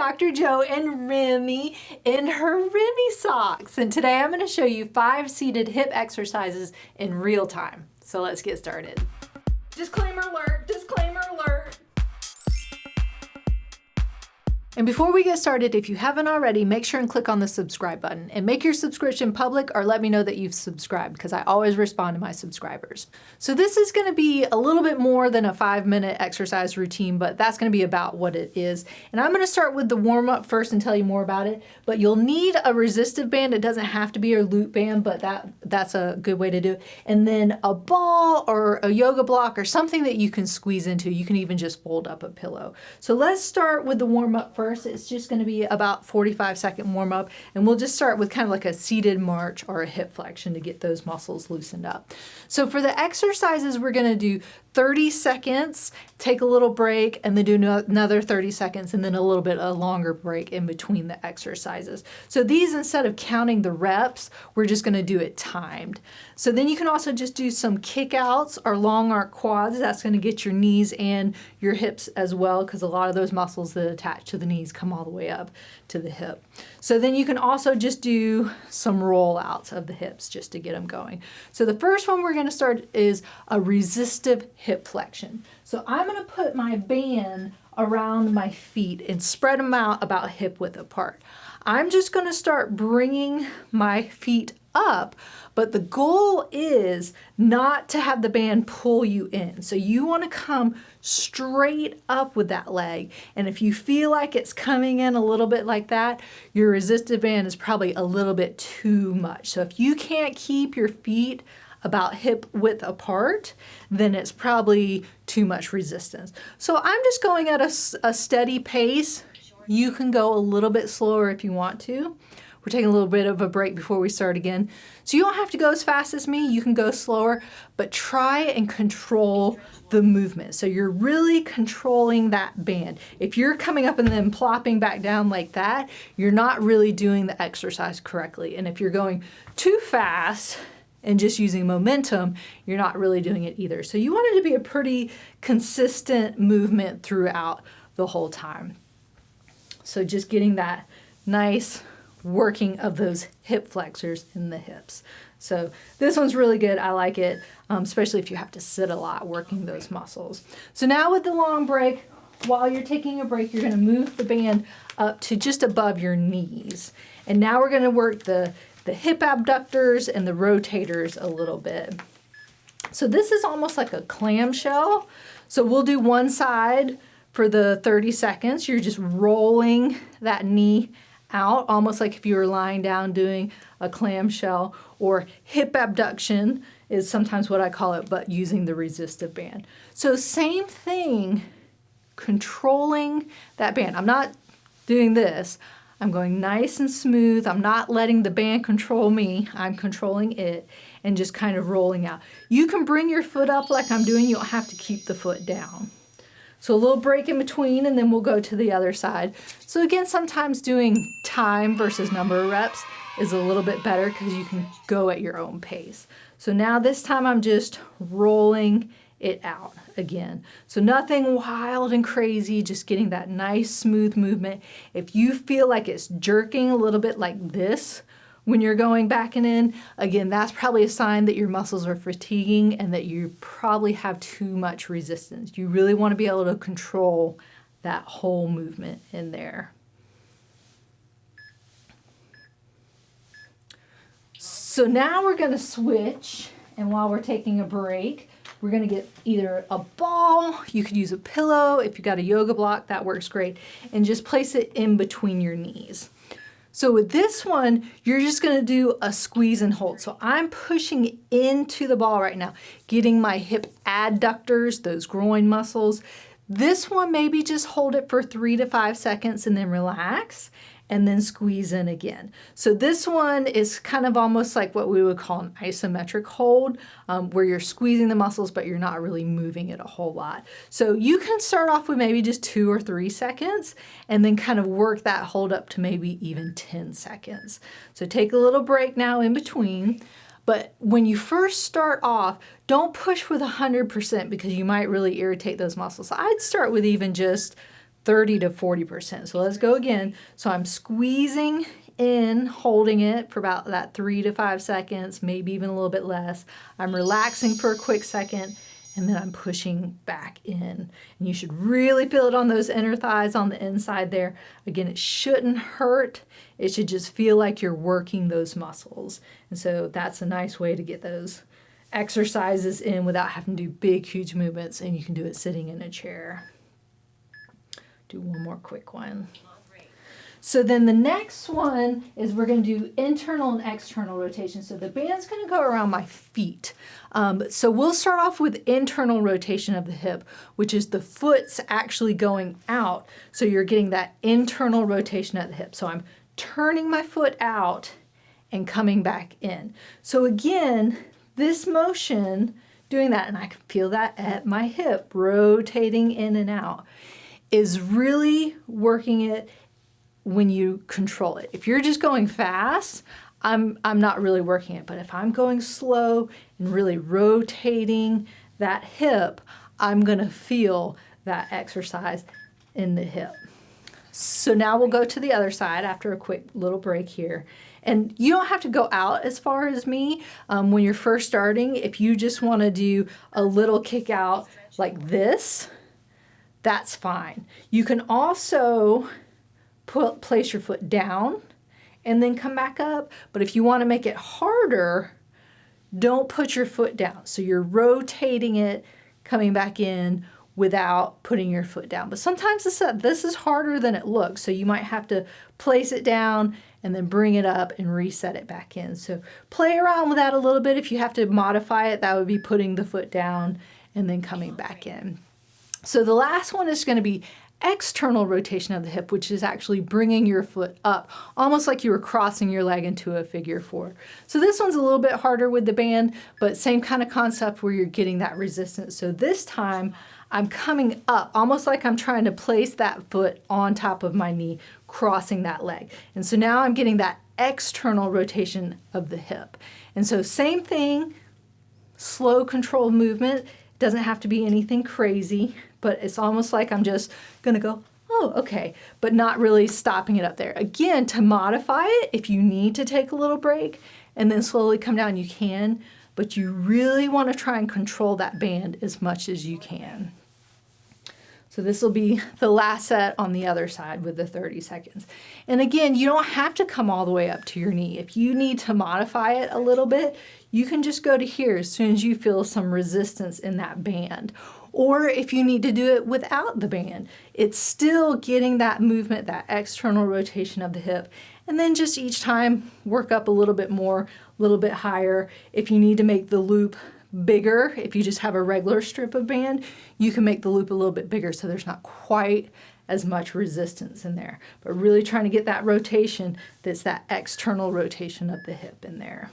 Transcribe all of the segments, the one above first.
Dr. Jo and Remy in her Remy socks. And today I'm going to show you 5 seated hip exercises in real time. So let's get started. Disclaimer alert, disclaimer alert. And before we get started, if you haven't already, make sure and click on the subscribe button and make your subscription public or let me know that you've subscribed because I always respond to my subscribers. So this is going to be a little bit more than a 5-minute exercise routine, but that's going to be about what it is. And I'm going to start with the warm-up first and tell you more about it, but you'll need a resistive band. It doesn't have to be a loop band, but that's a good way to do it. And then a ball or a yoga block or something that you can squeeze into. You can even just fold up a pillow. So let's start with the warm-up first. It's just going to be about 45-second warm up, and we'll just start with kind of like a seated march or a hip flexion to get those muscles loosened up. So for the exercises, we're going to do 30 seconds, take a little break, and then do another 30 seconds, and then a little bit a longer break in between the exercises. So these, instead of counting the reps, we're just going to do it timed. So then you can also just do some kick outs or long arc quads. That's going to get your knees and your hips as well, because a lot of those muscles that attach to the knees come all the way up to the hip. So then you can also just do some roll outs of the hips just to get them going. So the first one we're going to start is a resistive hip flexion. So I'm going to put my band around my feet and spread them out about hip width apart. I'm just going to start bringing my feet up, but the goal is not to have the band pull you in. So you want to come straight up with that leg. And if you feel like it's coming in a little bit like that, your resistive band is probably a little bit too much. So if you can't keep your feet about hip width apart, then it's probably too much resistance. So I'm just going at a steady pace. You can go a little bit slower if you want to. We're taking a little bit of a break before we start again. So you don't have to go as fast as me, you can go slower, but try and control the movement. So you're really controlling that band. If you're coming up and then plopping back down like that, you're not really doing the exercise correctly. And if you're going too fast and just using momentum, you're not really doing it either. So you want it to be a pretty consistent movement throughout the whole time. So just getting that nice working of those hip flexors in the hips. So this one's really good. I like it, especially if you have to sit a lot working those muscles. So now with the long break, while you're taking a break, you're going to move the band up to just above your knees. And now we're going to work the hip abductors and the rotators a little bit. So this is almost like a clamshell. So we'll do one side for the 30 seconds. You're just rolling that knee out, almost like if you were lying down doing a clamshell, or hip abduction is sometimes what I call it, but using the resistive band. So same thing, controlling that band. I'm not doing this. I'm going nice and smooth. I'm not letting the band control me. I'm controlling it and just kind of rolling out. You can bring your foot up like I'm doing. You don't have to keep the foot down. So a little break in between, and then we'll go to the other side. So again, sometimes doing time versus number of reps is a little bit better because you can go at your own pace. So now this time I'm just rolling it out again. So nothing wild and crazy, just getting that nice smooth movement. If you feel like it's jerking a little bit like this when you're going back and in, again, that's probably a sign that your muscles are fatiguing and that you probably have too much resistance. You really want to be able to control that whole movement in there. So now we're going to switch, and while we're taking a break, we're going to get either a ball, you could use a pillow, if you got a yoga block, that works great, and just place it in between your knees. So with this one, you're just going to do a squeeze and hold. So I'm pushing into the ball right now, getting my hip adductors, those groin muscles. This one, maybe just hold it for 3 to 5 seconds and then relax and then squeeze in again. So this one is kind of almost like what we would call an isometric hold, where you're squeezing the muscles, but you're not really moving it a whole lot. So you can start off with maybe just 2 or 3 seconds and then kind of work that hold up to maybe even 10 seconds. So take a little break now in between. But when you first start off, don't push with 100% because you might really irritate those muscles. I'd start with even just 30 to 40%. So let's go again. So I'm squeezing in, holding it for about that 3 to 5 seconds, maybe even a little bit less. I'm relaxing for a quick second, and then I'm pushing back in. And you should really feel it on those inner thighs on the inside there. Again, it shouldn't hurt. It should just feel like you're working those muscles. And so that's a nice way to get those exercises in without having to do big, huge movements, and you can do it sitting in a chair. Do one more quick one. So then the next one is we're going to do internal and external rotation. So the band's going to go around my feet. So we'll start off with internal rotation of the hip, which is the foot's actually going out. So you're getting that internal rotation at the hip. So I'm turning my foot out and coming back in. So again, this motion, doing that, and I can feel that at my hip, rotating in and out, is really working it when you control it. If you're just going fast, I'm not really working it. But if I'm going slow and really rotating that hip, I'm gonna feel that exercise in the hip. So now we'll go to the other side after a quick little break here. And you don't have to go out as far as me when you're first starting. If you just wanna do a little kick out like this, that's fine. You can also place your foot down and then come back up. But if you want to make it harder, don't put your foot down. So you're rotating it, coming back in without putting your foot down. But sometimes this is harder than it looks. So you might have to place it down and then bring it up and reset it back in. So play around with that a little bit. If you have to modify it, that would be putting the foot down and then coming back in. So the last one is going to be external rotation of the hip, which is actually bringing your foot up, almost like you were crossing your leg into a figure 4. So this one's a little bit harder with the band, but same kind of concept where you're getting that resistance. So this time I'm coming up, almost like I'm trying to place that foot on top of my knee, crossing that leg. And so now I'm getting that external rotation of the hip. And so same thing, slow controlled movement. Doesn't have to be anything crazy, but it's almost like I'm just gonna go, oh, okay, but not really stopping it up there. Again, to modify it, if you need to take a little break and then slowly come down, you can, but you really wanna try and control that band as much as you can. So this will be the last set on the other side with the 30 seconds. And again, you don't have to come all the way up to your knee. If you need to modify it a little bit, you can just go to here as soon as you feel some resistance in that band. Or if you need to do it without the band, it's still getting that movement, that external rotation of the hip. And then just each time work up a little bit more, a little bit higher. If you need to make the loop bigger, if you just have a regular strip of band, you can make the loop a little bit bigger so there's not quite as much resistance in there. But really trying to get that rotation, that's that external rotation of the hip in there.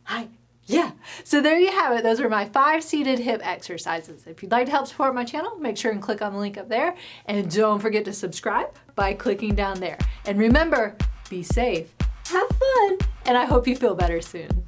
Hi. Yeah, so there you have it. Those are my 5 seated hip exercises. If you'd like to help support my channel, make sure and click on the link up there. And don't forget to subscribe by clicking down there. And remember, be safe, have fun, and I hope you feel better soon.